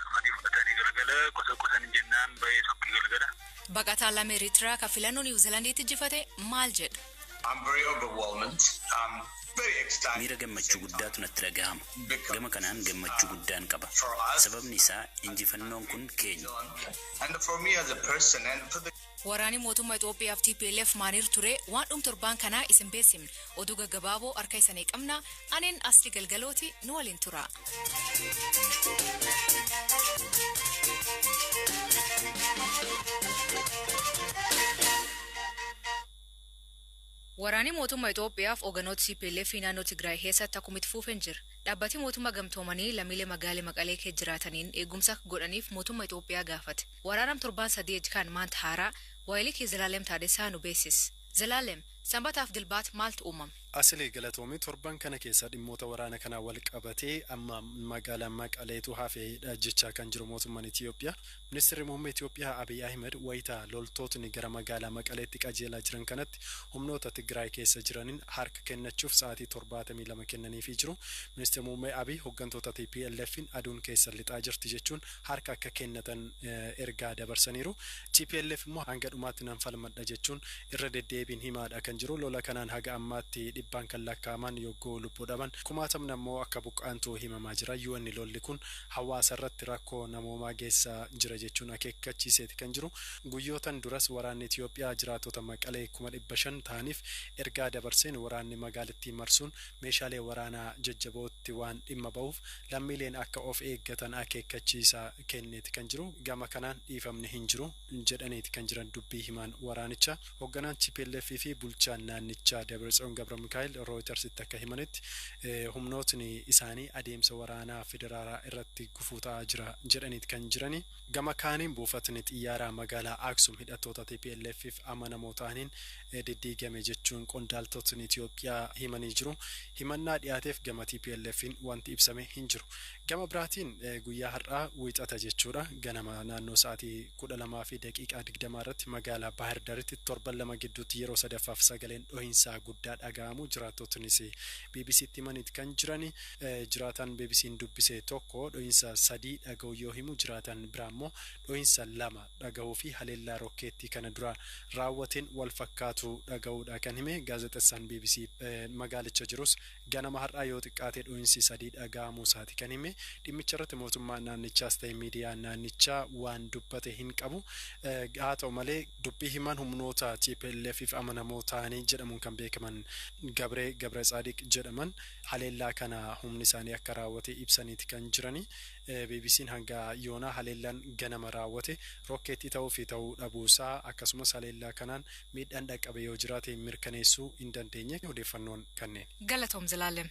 dhufanii fudhatanii galgala qosa jennaan ba'ee tokko galgala. Baqataa lama Eritraa ka filannoo Niw Ziilaandiitti injifate maal jedha? I'm very overwhelmed. Very excited. Miira gammachuu guddaatu natti dhagahama. Gama kanaan gammachuu guddaan qaba. Sababni isaa injifannoon kun keenya. And for me as a person and for the Waraani mootummaa Itoophiyaa fi TPLF maaniir ture waan dhumtorbaan kanaa isin beesimne oduu gaggabaaboo harka isanii qabna aneen asli galgalooti nu waliin tura. Waraani mootummaa Itoophiyaa fi hoogganoota TPLF naannoo Tigray keessatti akkuma itti fufeen jira. Dhaabbati mootummaa gamtoomanii lammiilee magaalaa Maqalee keessa jiraataniin eegumsa godhaniif mootummaa Itoophiyaa gaafate. Waraanam 7 kan maanta haaraa waayilii Zalaalem Taadessaa nu beeksise. Zalaalem sanbataaf dilbaat maaltu uumame? Asli galatoomii torban kana keessa dhimmoota waraana kana wal qabatee amma magaalaa Maqaleetu hafee jechaa kan jiru mootummaan Itoophiyaa. Ministeerri muummee Itoophiyaa Abiy Ahmed wayita loltootni gara magaalaa Maqaleetti qajeelaa jiran kanatti humnoota Tigray keessa jiraniin harka kennachuuf sa'aatii 72 kennaniifii jiru. Ministeerri muummee Abiy hooggantoota TPLFin aduun keessa lixaa jirti jechuun harka akka kennatan ergaa dabarsaniiru. TPLF immoo hanga dhumaatti nan falmadha jechuun irra deddeebiin himaadha kan jiru. Lola kanaan haga ammaatti dhibban kan lakkaaman yoggoo lubbuu dhaban kumaatamna immoo akka buqqaantuu himamaa jira. UN lolli kun hawaasa irratti rakkoo namoomaa geessa jira jechuun akeekkachiiseeti kan jiru. Guyyootan duras waraanni Itoophiyaa jiraatota Maqalee 500 ta'aniif ergaa dabarseen waraanni magaalattii marsuun meeshaalee waraanaa jajjabootti waan dhimma ba'uuf lammiileen akka of eeggatan akeekkachiisa kenneeti kan jiru. Gama kanaan dhiifamni hin jiru jedhaniiti kan jiran dubbii himaan waraanichaa. Hoogganaan TPLF fi bulchaan naannichaa Dabratsiyoon Gabramikaa'el Reuters akka himanitti humnootni isaanii adeemsa waraanaa federaalaa irratti gufuu ta'aa jira jedhaniiti kan jirani. Gama kaaniin buufatni xiyyaaraa magaalaa Aksum hidhattoota TPLFif amanamoo ta'aniin diddiigame jechuun qondaaltotni Itoophiyaa himanii jiru. Himannaa dhiyaateef gama TPLFin wanti ibsame hin jiru. Gama biraatiin guyyaa har'aa wiixata jechuudha. Ganama naannoo sa'aatii 12:20 irratti magaalaa Bahar Daritti torban lama gidduutti yeroo sadaffaaf sagaleen dhohinsaa guddaa dhaga'amu jiraattootnis BBCtti himaniiti kan jirani. Jiraatan BBC'n dubbise tokko dhohinsa 3 dhaga'u yoo himu jiraatan biraa immoo dhohinsa 2 dhaga'uu fi haleellaa rokkeettii kana dura raawwateen wal fakkaatu dhaga'uudha kan hime. Gaazexeessaan BBC magaalicha jirus ganama har'aa yoo xiqqaate dhohinsi 3 dhaga'amuu isaati kan hime. Dhimmicha irratti mootummaan naannichaas ta'e miidiyaa naannichaa waan dubbate hin qabu. Haa ta'u malee dubbii himan humnoota TPLFif amanamoo ta'anii jedhamuun kan beekaman Gabre Tsaadiq jedhaman haleellaa kana humni isaanii akka raawwate ibsaniiti kan jirani. BBC'n hanga yoonaa haleellaan ganama raawwate rokkeettii ta'uu fi ta'uu dhabuusaa akkasumas haleellaa kanaan miidhaan dhaqqabe yoo jiraate mirkaneessuu hin dandeenye. Odeeffannoon kanneen. Galatoom Zalaalem.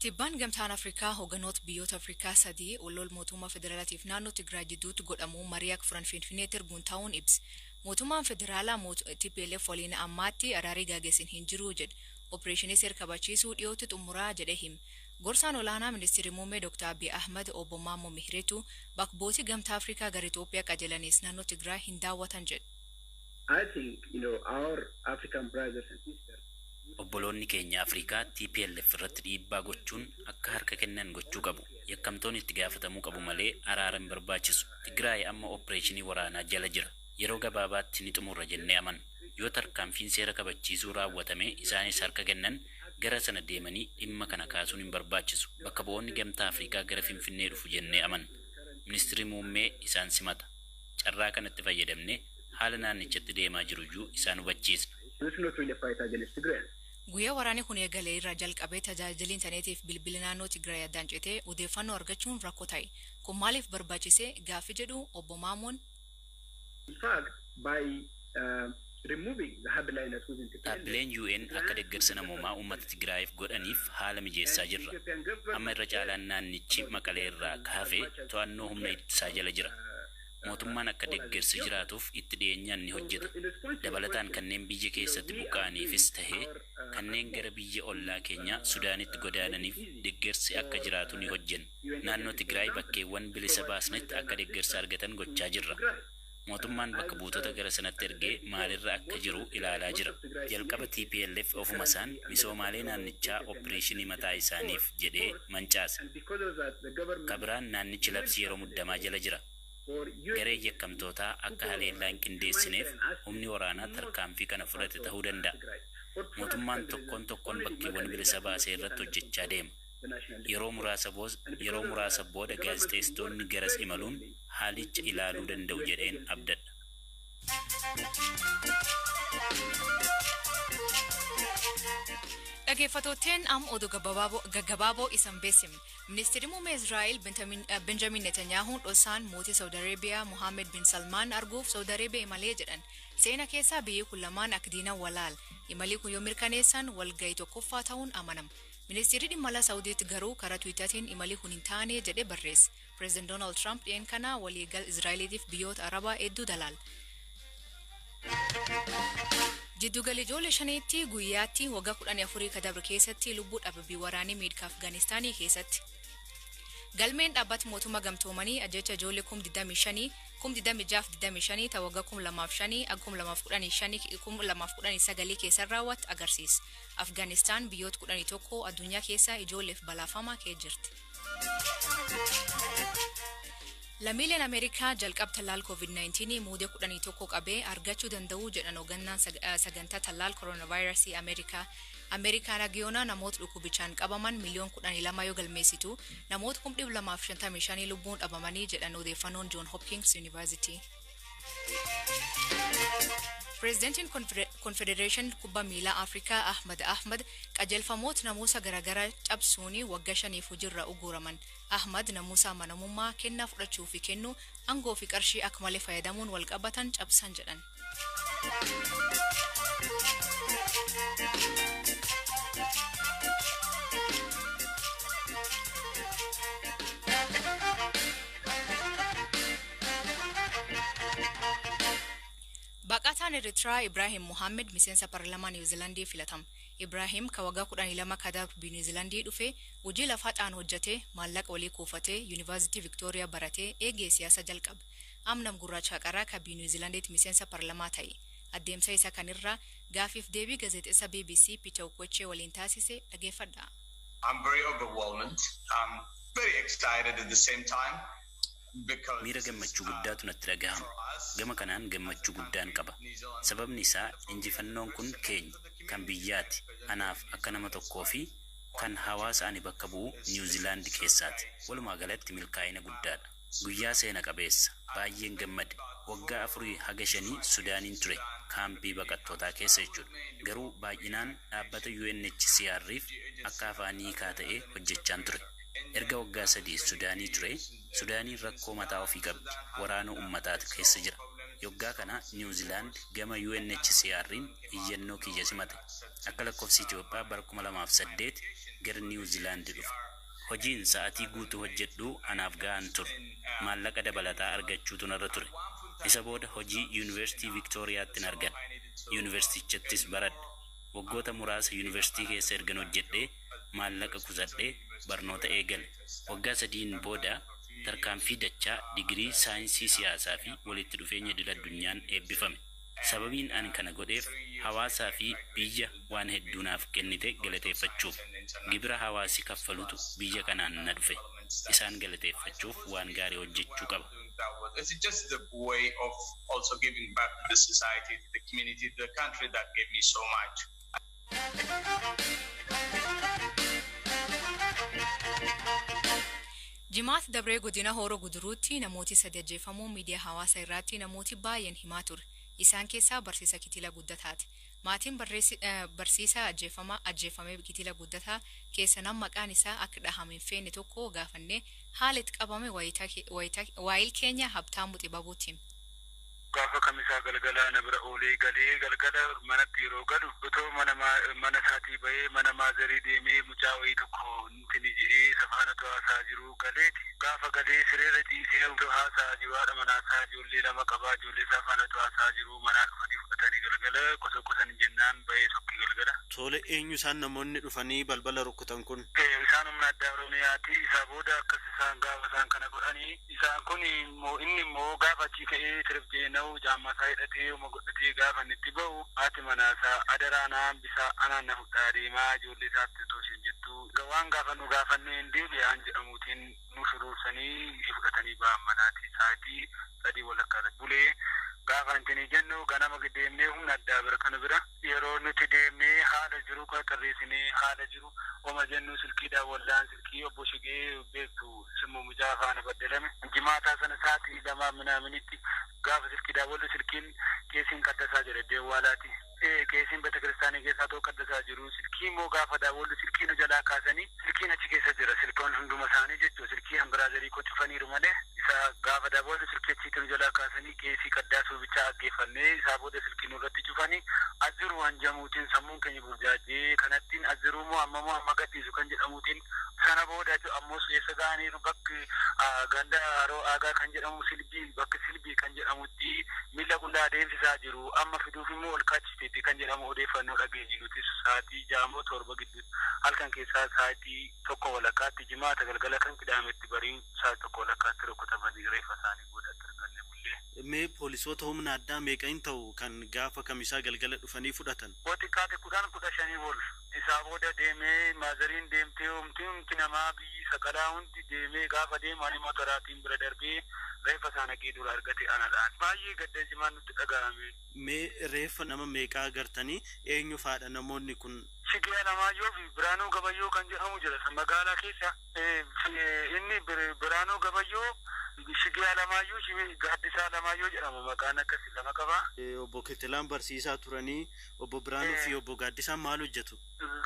Tibbaan gamtaan Afrikaa hoogganoota biyyoota Afrikaa 3 olol mootummaa federaalaatiif naannoo Tigray jidduutti godhamu marii akka furan Finfinneetti erguun ta'uun ibsi. Mootummaan federaalaa TPLF waliin ammaatti araarii gaggeessin hin jiru jedhe. Opereeshinii seera kabachiisuu dhiyootti xumuraa jedhe hime. Gorsaan olaanaa ministeerri muummee Dr. Abiy Ahmed obbo Maammoo Mihiretu bakka gamtaa Afrikaa gara Itoophiyaa qajeelanis naannoo Tigray hin daawwatan jedhe. I think, our African brothers and sisters Obboloonni keenya Afrikaa TPLF irratti dhiibbaa gochuun akka harka kennan gochuu qabu. Yakkamtoonni itti gaafatamuu qabu malee araaran barbaachisu. Tigray amma opereeshinii waraanaa jala jira. Yeroo gabaabaatti ni xumurra jennee amanna. Yoo tarkaanfiin seera kabachiisuu raawwatame isaanis harka kennan gara sana deemanii dhimma kana kaasuun hin barbaachisu. Bakka bu'oonni gamtaa Afrikaa gara Finfinnee dhufu jennee amanna. Ministeerri muummee isaan simata. Carraa kanatti fayyadamne haala naannichatti deemaa jiruyyuu isaan hubachiisna. Guyyaa waraanni kun eegalee irraa jalqabee tajaajila intarneetiif bilbila naannoo Tigray addaan citee odeeffannoo argachuun rakkoo ta'e. Kun maaliif barbaachise gaaffii jedhu obbo Maamoon. In fact, by removing the headliners within TPLF, dhaabbileen UN akka deeggarsa namoomaa uummata Tigraayiif godhaniif haala mijeessaa jirra. Amma irra caalaan naannichi Maqalee irraa kaafee to'annoo humna ittisaa jala jira. Mootummaan akka deeggarsi jiraatuuf itti dhiyeenyaan ni hojjeta. Dabalataan kanneen biyya keessatti buqqa'aniifis tahee kanneen gara biyya ollaa keenyaa Sudaanitti godaananiif deeggarsi akka jiraatu ni hojjenna. Naannoo Tigraay bakkeewwan bilisa baasnetti akka deeggarsa argatan gochaa jirra. mootummaan bakka buutota gara sanatti ergee maalirra akka jiru ilaalaa jira. Jalqaba TPLF ofuma isaan misoomaalee naannichaa opereeshinii mataa isaaniif jedhee mancaase. Kabiraan naannichi labsii yeroo muddamaa jala jira. Garee yakkamtootaa akka haleellaa hin qindeessineef humni waraanaa tarkaanfii kana fudhate ta'uu danda'a. Mootummaan tokkoon bakkeewwan bilisa baasee irratti hojjechaa deema. Yeroo muraasa booda gaazexeessitoonni garas imaluun haalicha ilaaluu danda'u jedheen abdadha. Dhaggeeffattootni oduu gaggabaaboo isin beeksifne. Ministeerri muummee Israa'el Benjamin Netanyahuun dhosaan mootii Saudi Arabiyaa Mohammed bin Salmaan arguuf Saudi Arabiyaa imalee jedhan. Seena keessaa biyyi kun lamaan akka diina walaal. Imalli kun yoo mirkaneessan walgahii tokkoffaa ta'uun amanama. Ministeerri dhimma alaa Saawudiitti garuu karaa Tiwiitartiin imalli kun hin taane jedhee barreesse. Pireezidaant Doonaald Tiraamp dhiyeen kana waliigal Israa'eliitiif biyyoota Arabaa hedduu dalaal. Jiddugalli ijoollee shaniitti guyyaatti waggaa 14 kadabre keessatti lubbuu dhaabbii waraanii miidhaa Afgaanistaanii keessatti. Galmeen dhaabbata mootummaa gamtoomanii ajjecha ijoollee 25,25 ta'uu waggaa 2005 2019 keessa raawwate agarsiisa. Afgaanistaan biyyoota 11 addunyaa keessa ijoolleef balaafamaa keessa jirti. Lammiileen Ameerikaa jalqaba talaal COVID-19 muudee 11 qabee argachuu danda'u jedhan hoogganaan sagantaa talaal koronaavaayirasii Ameerikaan ragiyoonaa namoota dhukkubichaan qabaman miliyoona 12 yoo galmeessitu namoota 255 lubbuun dhabamanii jedhan odeeffannoon John Hopkins University. Prezidentiin Confederation Kubbaa Miilaa Afrikaa Ahmad qajeelfamoota namoota garaagaraa cabsuun waggaa 5 hojiirra ugguraman. Ahmad namoota amanamummaa kennaa fudhachuu fi kennu aangoo fi qarshii akka malee fayyadamuun wal qabatan cabsan jedhan. Baqataan Eritraa Ibrahim Mohammed miseensa paarlaamaa Niwuziilaandii filatama. Ibrahim ka waggaa 12 kadabre Niwuziilaandii dhufe hojii lafaadhaan hojjete maallaqa walii kuufatee Yuunivarsiitii Viktooriyaa baratee eegee siyaasa jalqabe. Amnam gurraacha qaraa ka Niwuziilaandiitti miseensa paarlaamaa ta'e. Adeemsa isaa kanirraa gaafiif deebii gaazexeessa BBC Peter Okochee waliin taasise dhageeffadha. I'm very overwhelmed. I'm very excited at the same time. Miira gammachuu guddaatu natti dhagahama. Gama kanaan gammachuu guddaan qaba. Sababni isaa injifannoon kun keenya kan biyyaati. Anaaf akka nama tokkoo fi kan hawaasa ani bakka bu'u Niwuziilaand keessaati. Walumaa galatti milkaa'ina guddaadha. Guyyaa seena qabeessa. Baay'een gammade. Waggaa 4 haga 5 Sudaaniin ture. Kaampii baqattootaa keessa jechuudha. Garuu baay'inaan dhaabbata UNHCR'if akka afaan hiikaa ta'ee hojjechaan ture. Erga waggaa 3 Sudaanii ture. Sudaaniin rakkoo mataa ofii qabdi. Waraana uummataatu keessa jira. Yoggaa kana Niwuziilaand gama UNHCR'n iyyannoo kiyya simate. Akka lakkoofsa Itoophiyaa bara 2008 gara Niwuziilaand dhufe. Hojiin sa'aatii guutuu hojjedhu anaaf ga'an ture. Maallaqa dabalataa argachuutu narra ture. Isa booda hojii Yuunivarsiitii Viktooriyaatti argan. Yuunivarsiitichattis baradhe. Waggoota muraasa yuunivarsiitii keessa ergan hojjedhee maallaqa kuusadhee barnoota eegale. Waggaa 3 booda tarkaanfii dachaa digirii saayinsii siyaasaa fi walitti dhufeenya idil-addunyaan eebbifame. Sababiin ani kana godheef hawaasaa fi biyya waan hedduu naaf kennite galateeffachuuf. Gibira hawaasi kaffalutu biyya kanaan na dhufe. Isaan galateeffachuuf waan gaarii hojjechuu qaba. It's just the way of also giving back to the society, to the community, to the country that gave me so much. Jimaat dabree godina Hooroo Guduruutti namooti 3 ajjeefamuu miidiyaa hawaasaa irratti namooti baay'een himaa ture. Isaan keessaa barsiisa Kitila Guddataati. Maatiin barsiisaa ajjeefamee Kitila Guddataa keessa nama maqaan isaa akka dhahame hin feene tokko gaafannee haala itti qabame waayil keenya Habtaamuu Xibabuutiin. Gaafa kamisaa galgala na bira oolee galee galgala manatti yeroo galu otoo mana isaatii bahee mana maazarii deemee mucaa wayii tokko nutini jedhee safaana haasaa jiru galeeti. Gaafa galee sireerra ciisee otoo haasaa jiru haadha manaasaa ijoollee lama qabaa ijoollee safaana haasaa jiru manaa dhufanii fudhatanii galgala qosan jennaan bahee tokki galgala. Tole eenyu isaan namoonni dhufanii balbala rukutan kun? Isaan humna addaa Oromiyaati. Isa booda akkas isaan gaafa isaan kana godhanii isaan kun inni immoo gaafa achi ka'ee tiribjeena'u jaammaa isaa hidhatee uma godhatee gaafa inni itti bahu haati manaasaa adaraanaan bisaa anaan na fudhaa deemaa ijoollee isaatti otoo isheen jettu waan gaafa nu gaafannee hin deebi'aan jedhamuutiin nu shuruursanii fudhatanii ba'an manaati sa'aatii 3 walakkaa bulee gaafa intini jennu ganama deemnee humna addaa bira kana bira yeroo nuti deemnee haala jiru qaqqarreessinee haala jiru oma jennu silkiidhaan wallaan silkii obbo Shigee beektu simmoo mujaa faana baddalame jimaataa sana sa'aatii 2 minaaminitti gaafa silkiidhaan wallu silkiin keessiin qaddasaa jira deewwaalaati. Keessiin betekiristaanii keessaa tokko qaddasaa jiru silkii immoo gaafa daawwallu silkii nu jalaa kaasanii silkiin achi keessa jira silkoon hunduma isaanii jechuudha silkii hambiraazarii qocufaniiru malee isa gaafa daawwallu silkii achiitti nu jalaa kaasanii keessii qaddaasuu bichaa aggeeffannee isaa booda silkii nurratti cufanii aziruu hanjamuutiin sammuun keenya burjaajee kanattiin aziruu moo amma gadhiisu kan jedhamuutiin sana booda ammoo su'eessa ga'aniiru bakki ganda haroo aagaa kan jedhamu bakki silbii kan jedhamutti miila qullaa deemsisaa jiru amma fiduuf immoo ol kaachiteetti kan jedhamu odeeffannoo dhageenye nutis sa'aatii 6-7 gidduutti halkan keessaa sa'aatii 1 walakkaatti jimaata galgala kan qidaametti barii sa'aatii 1 walakkaatti rukutamanii reeffa isaanii godhatti arganne bullee. Mee poolisoota humna addaa meeqaan ta'u kan gaafa kamisaa galgala dhufanii fudhatan? Xiqqaate 15 ol isaa booda deemee maazariin deemtee humti namaa biyyi saqalaa hundi deemee gaafa deemanii motoraatiin bira darbee reeffa isaanii naqee dura argate anadhaan baay'ee gadda jimaan nutti dhaga'ame. Mee reeffa nama meeqaa agartanii eenyu faadha namoonni kun? Shigee Alamaayyoo fi Biraanuu Gabayyoo kan jedhamu jira magaalaa keessa inni Biraanuu Gabayyoo Shigee Alamaayyoo Gaaddisaa Alamaayyoo jedhama maqaan akkasii lama qaba. Obbo Kitilaan barsiisaa turanii obbo Biraanuu fi obbo Gaaddisaan maal hojjetu?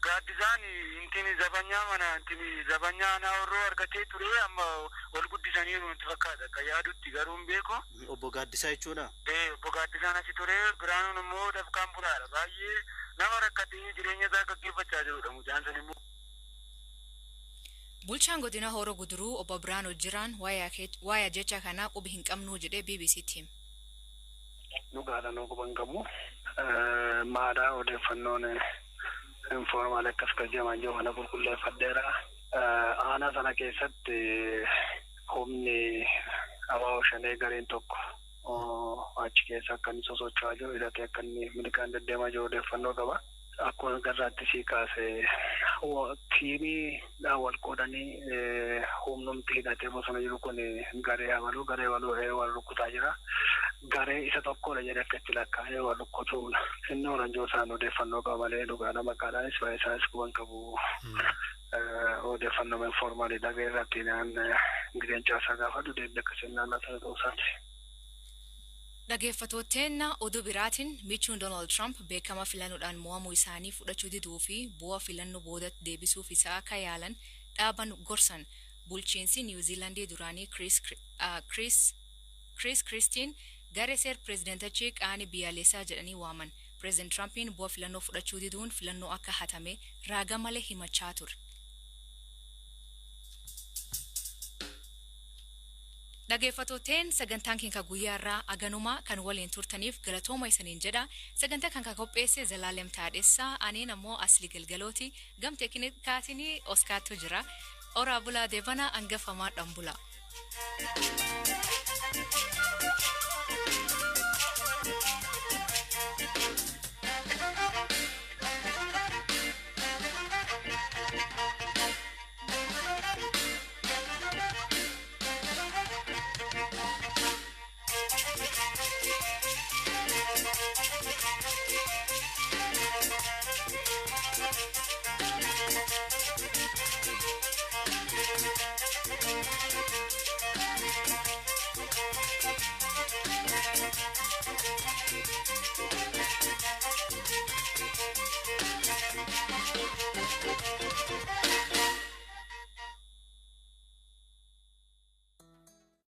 Gaaddisaan intini zabanyaa anaa warroo argatee ture amma wal guddisaniiru nutti fakkaata akka yaadutti garuu hin beeku. Obbo Gaaddisaa jechuudha? Obbo Gaaddisaan achi ture Biraanuun immoo dafqaan bulaadha baay'ee nama rakkatee jireenya isaa gaggeeffachaa jirudha mucaan sun immoo. Bulchaan godina Horoo Guduruu obbo Biraanuu Jiraan waa'ee jecha kanaa qubi hin qabnu jedhee BBC'tti. Dhugaadhaan oguban qabu maadaa odeeffannoon informaal akkas qajeemaan jiru kana qulqulleeffadheera. Aanaa sana keessatti humni abaaboo shanee gareen tokko achi keessa akka inni sosocho'aa jiru hidhatee akka inni milikaan deddeemaa jiru odeeffannoo qaba. Akkuma garraatti sii kaase tiimii wal qoodanii humnumti hidhatee bosona jiru kun garee waluu wal rukkutaa jira. Garee isa tokkodha jedhee akka itti lakkaa'ee wal rukkutuudha. Inni oranjoo isaan odeeffannoo qaba malee dhugaadha maqaadhaanis baay'ee isaanis quban qabu. Odeeffannoo informaalii dhaga'ee irratti gideen caasaa gaafadhu deebii akkasiin naannoo ta'uu isaati. Dhaggeeffattootteen oduu biraatiin michuun Donald Trump beekama filannoodhaan mo'amuu isaanii fudhachuu diduu fi bu'aa filannoo boodatti deebisuuf isaa akka yaalan dhaaban gorsan bulchiinsi Niwuziilaandii duraanii Chris Christine garee seer pireezidentachii qaanii biyyaalessaa jedhanii waaman. Pireezident Trumpiin bu'aa filannoo fudhachuu diduun filannoo akka hatame raaga malee himachaa ture. Dhaggeeffattootteen sagantaan keenya guyyaa irraa aganumaa kan waliin turtaniif galatooma isaniin jedha. Sagantaa kan qopheesse Zalaalem Taadessaa aneen ammoo Asli Galgalooti gam teeknikaatiin Oskaattu jira. Oraa bulaa deebana hangafamaa dhambula.